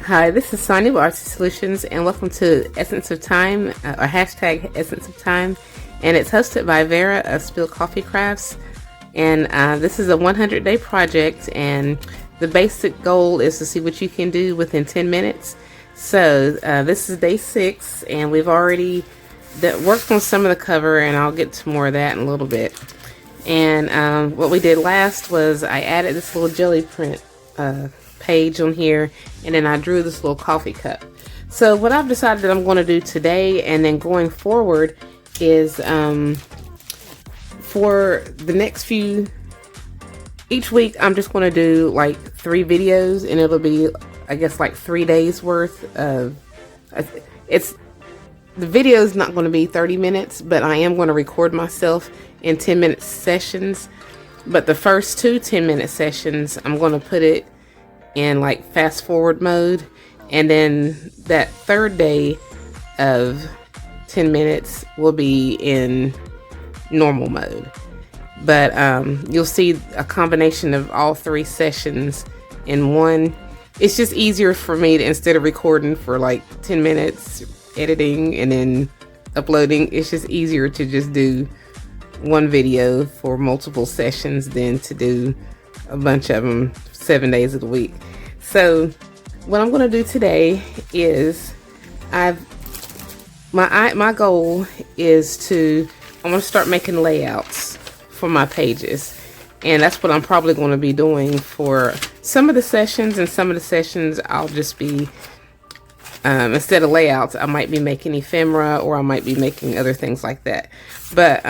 Hi, this is Sonia with Artsy Solutions, and welcome to Essence of Time, or hashtag Essence of Time, and it's hosted by Vera of Spilled Coffee Crafts. And this is a 100-day project, and the basic goal is to see what you can do within 10 minutes. So this is day 6, and we've already worked on some of the cover, and I'll get to more of that in a little bit. And what we did last was I added this little jelly print page on here, and then I drew this little coffee cup. So what I've decided that I'm going to do today and then going forward is for the next each week I'm just going to do like 3 videos, and it'll be, I guess, like 3 days worth of the video is not going to be 30 minutes, but I am going to record myself in 10-minute sessions. But the first 2 10-minute sessions, I'm going to put it in like fast forward mode, and then that third day of 10 minutes will be in normal mode. But you'll see a combination of all 3 sessions in one. It's just easier for me to, instead of recording for like 10 minutes, editing and then uploading, it's just easier to just do one video for multiple sessions than to do a bunch of them 7 days of the week. So what I'm going to do today is my goal is I'm going to start making layouts for my pages, and that's what I'm probably going to be doing for some of the sessions. And some of the sessions I'll just be instead of layouts, I might be making ephemera, or I might be making other things like that. But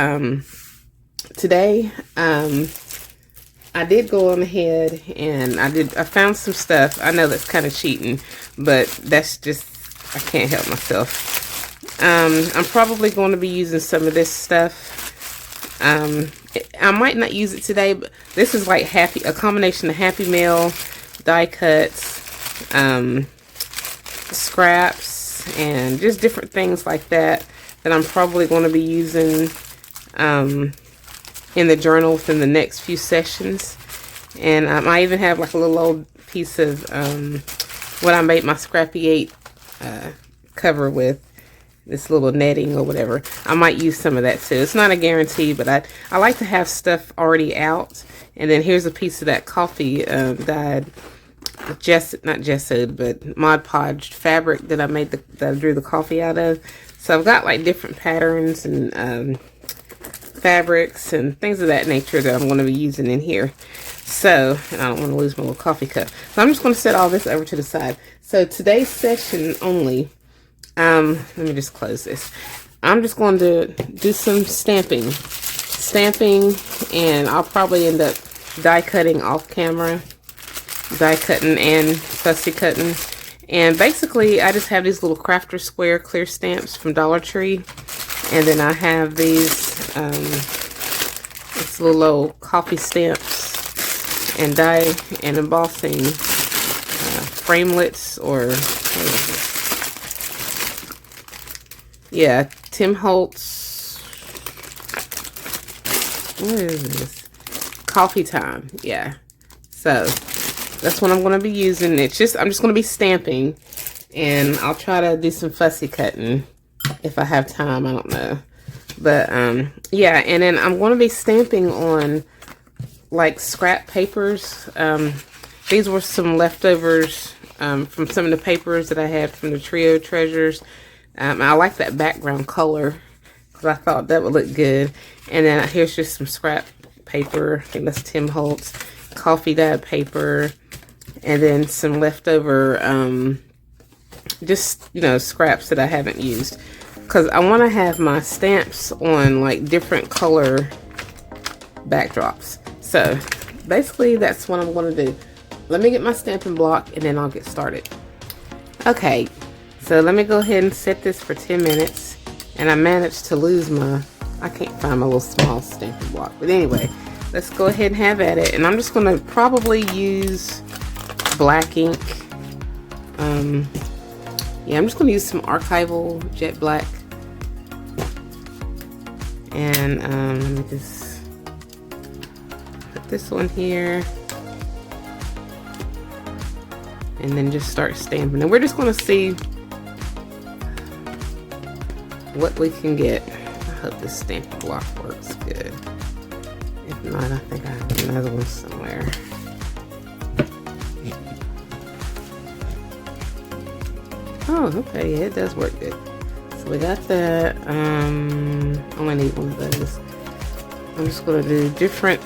today I did go on ahead and I found some stuff. I know that's kind of cheating, but that's just, I can't help myself. I'm probably going to be using some of this stuff. I might not use it today, but this is like a combination of Happy Mail, die cuts, scraps, and just different things like that I'm probably going to be using in the journal within the next few sessions. And I even have like a little old piece of what I made my Scrappy 8 cover with, this little netting or whatever. I might use some of that too. It's not a guarantee, but I like to have stuff already out. And then here's a piece of that coffee dyed, not gessoed, but Mod Podged fabric that I drew the coffee out of. So I've got like different patterns and fabrics and things of that nature that I'm going to be using in here. So, and I don't want to lose my little coffee cup. So I'm just going to set all this over to the side. So today's session only, let me just close this. I'm just going to do some stamping, and I'll probably end up die cutting off camera, die cutting and fussy cutting. And basically I just have these little crafter square clear stamps from Dollar Tree, and then I have these this little old coffee stamps and die and embossing framelits, or yeah, Tim Holtz, what is this, Coffee Time. Yeah, so that's what I'm going to be using. I'm just going to be stamping, and I'll try to do some fussy cutting if I have time. I don't know, but yeah. And then I'm going to be stamping on like scrap papers. These were some leftovers from some of the papers that I had from the Trio Treasures. I like that background color because I thought that would look good. And then here's just some scrap paper. I think that's Tim Holtz coffee dyed paper, and then some leftover just, you know, scraps that I haven't used, because I want to have my stamps on like different color backdrops. So basically that's what I'm going to do. Let me get my stamping block and then I'll get started. Okay, so let me go ahead and set this for 10 minutes. And I managed to lose I can't find my little small stamping block, but anyway, let's go ahead and have at it. And I'm just going to probably use black ink. Yeah, I'm just going to use some archival jet black. And let me just put this one here. and then just start stamping. And we're just going to see what we can get. I hope this stamping block works good. If not, I think I have another one somewhere. Oh, okay, yeah, it does work good. So we got that. Only need one of those. I'm just gonna do different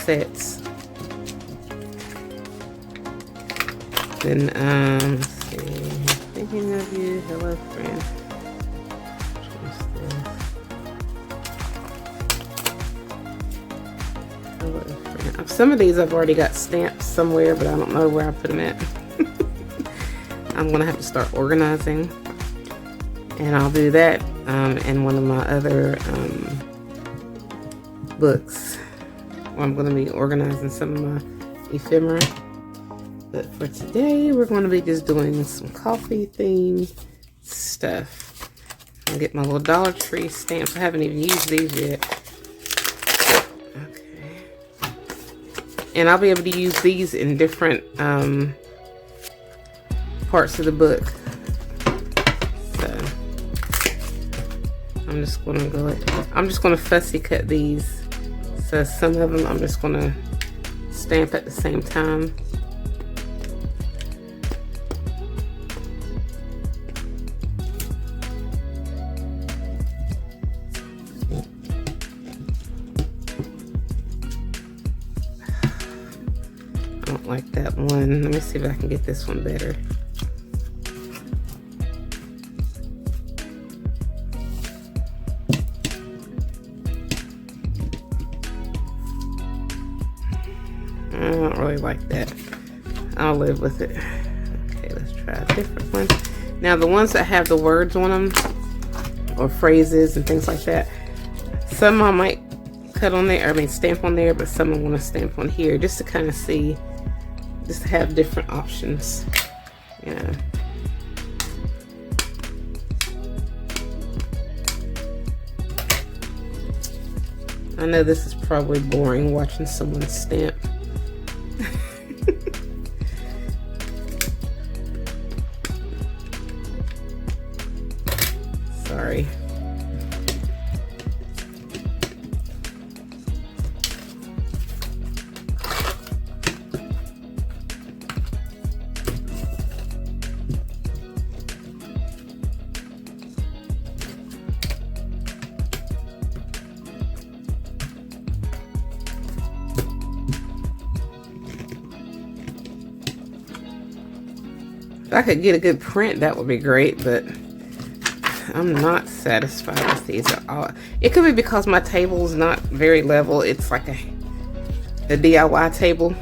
sets. Then let's see. Thinking of you, hello friend. What's this? Hello friend. Some of these I've already got stamps somewhere, but I don't know where I put them at. I'm gonna have to start organizing, and I'll do that in one of my other books where I'm gonna be organizing some of my ephemera. But for today, we're gonna be just doing some coffee themed stuff. I'll get my little Dollar Tree stamps. I haven't even used these yet. Okay, and I'll be able to use these in different parts of the book. So I'm just gonna I'm just gonna fussy cut these. So some of them I'm just gonna stamp at the same time. I don't like that one. Let me see if I can get this one better. I don't really like that. I'll live with it. Okay, let's try a different one. Now the ones that have the words on them, or phrases and things like that, some I might cut on there, I mean stamp on there, but some I want to stamp on here just to kind of see, just to have different options, you know. I know this is probably boring watching someone stamp. Sorry. If I could get a good print, that would be great, but I'm not satisfied with these at all. It could be because my table is not very level. It's like a DIY table.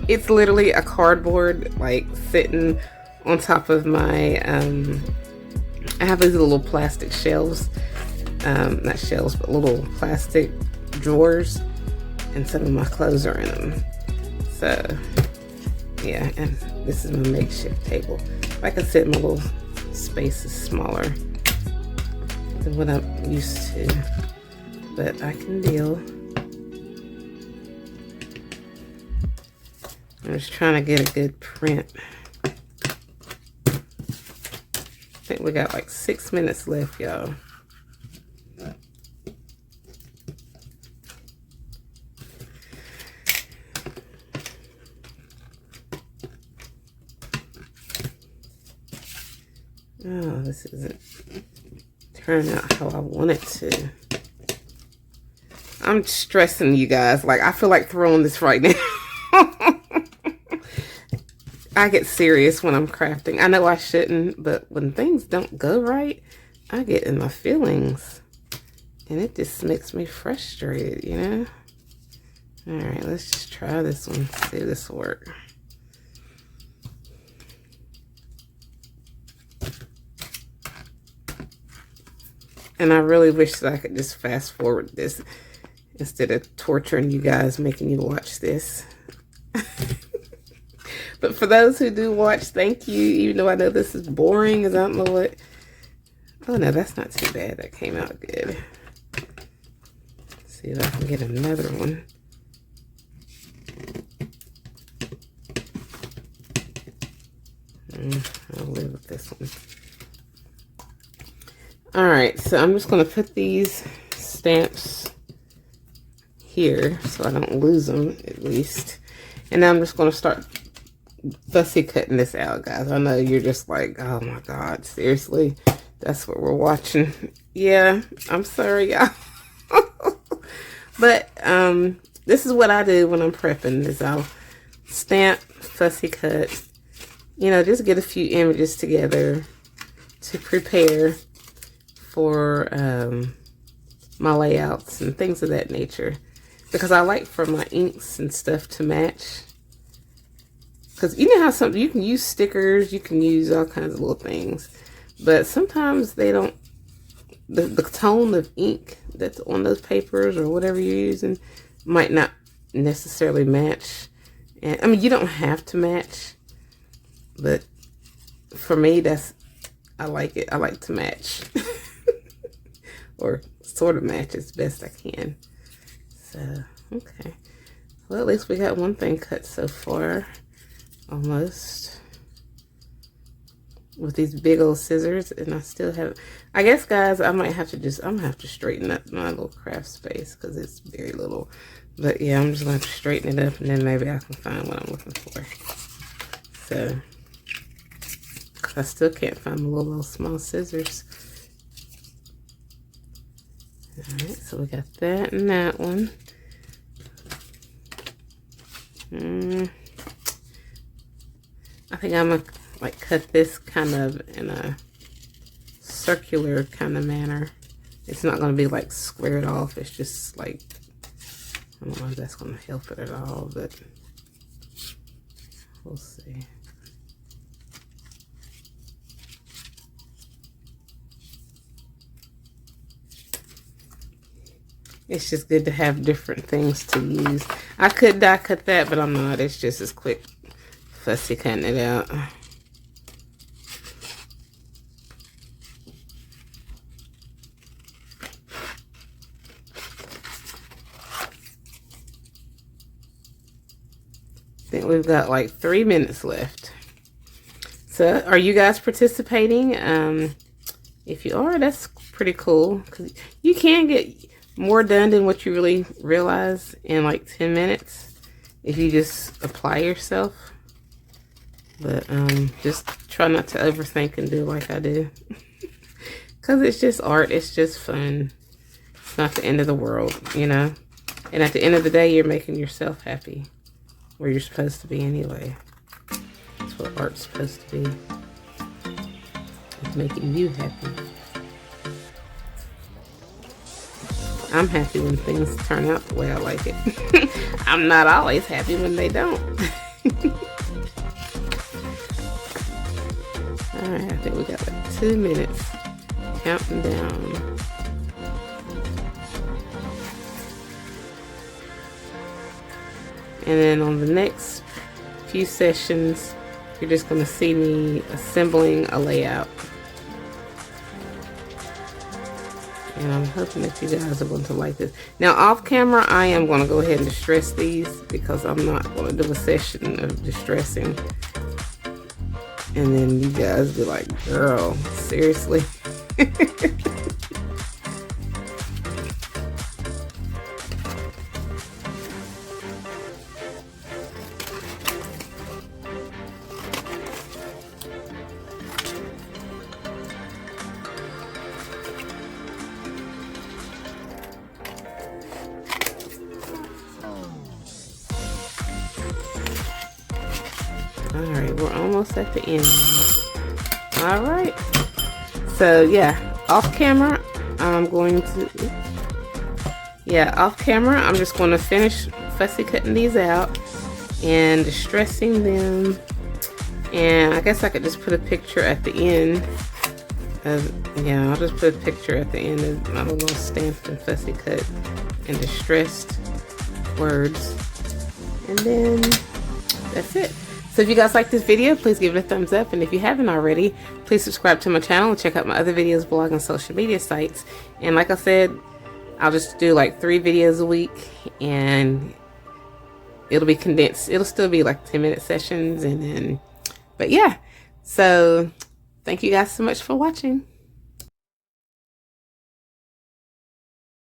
It's literally a cardboard, like, sitting on top of my, I have these little plastic shelves. Not shelves, but little plastic drawers. And some of my clothes are in them. So, yeah, and this is my makeshift table. Like I said, my little space is smaller than what I'm used to, but I can deal. I'm just trying to get a good print. I think we got like 6 minutes left, y'all. Oh, this isn't turning out how I want it to. I'm stressing you guys. Like, I feel like throwing this right now. I get serious when I'm crafting. I know I shouldn't, but when things don't go right, I get in my feelings. And it just makes me frustrated, you know? Alright, let's just try this one. See if this will work. And I really wish that I could just fast forward this instead of torturing you guys, making you watch this. But for those who do watch, thank you. Even though I know this is boring, because I don't know what. Oh no, that's not too bad. That came out good. Let's see if I can get another one. I'll live with this one. Alright, so I'm just going to put these stamps here so I don't lose them, at least. And now I'm just going to start fussy cutting this out, guys. I know you're just like, oh my god, seriously? That's what we're watching. Yeah, I'm sorry, y'all. But this is what I do when I'm prepping, is I'll stamp, fussy cut, you know, just get a few images together to prepare for my layouts and things of that nature, because I like for my inks and stuff to match. Because you know how some you can use stickers, you can use all kinds of little things, but sometimes they don't, the tone of ink that's on those papers or whatever you're using might not necessarily match. And I mean, you don't have to match, but for me, I like it. I like to match. Or sort of match as best I can. So, okay. Well, at least we got one thing cut so far. Almost. With these big old scissors. And I still have... I guess, guys, I might have to just... I'm going to have to straighten up my little craft space, because it's very little. But, yeah, I'm just going to have to straighten it up, and then maybe I can find what I'm looking for. So... I still can't find my little small scissors. Alright, so we got that and that one. I think I'm gonna like cut this kind of in a circular kind of manner. It's not gonna be like squared off. It's just like, I don't know if that's gonna help it at all, but we'll see. It's just good to have different things to use. I could die cut that, but I'm not. It's just as quick fussy cutting it out. I think we've got like 3 minutes left. So are you guys participating? If you are, that's pretty cool, because you can get more done than what you really realize in like 10 minutes if you just apply yourself. But just try not to overthink and do like I do. Because it's just art. It's just fun. It's not the end of the world, you know. And at the end of the day, you're making yourself happy. Where you're supposed to be anyway. That's what art's supposed to be. It's making you happy. I'm happy when things turn out the way I like it. I'm not always happy when they don't. Alright, I think we got like 2 minutes. Counting down. And then on the next few sessions, you're just going to see me assembling a layout. And I'm hoping that you guys are going to like this. Now, off camera, I am going to go ahead and distress these, because I'm not going to do a session of distressing. And then you guys be like, girl, seriously? Alright, we're almost at the end. Alright. So, yeah, off camera, I'm going to... off camera, I'm just going to finish fussy cutting these out and distressing them. And I guess I could just put a picture at the end. I'll just put a picture at the end of my little stamped and fussy cut and distressed words. And then that's it. So if you guys like this video, please give it a thumbs up. And if you haven't already, please subscribe to my channel and check out my other videos, blog, and social media sites. And like I said, I'll just do like 3 videos a week, and it'll be condensed. It'll still be like 10-minute sessions. And then, but yeah, So thank you guys so much for watching.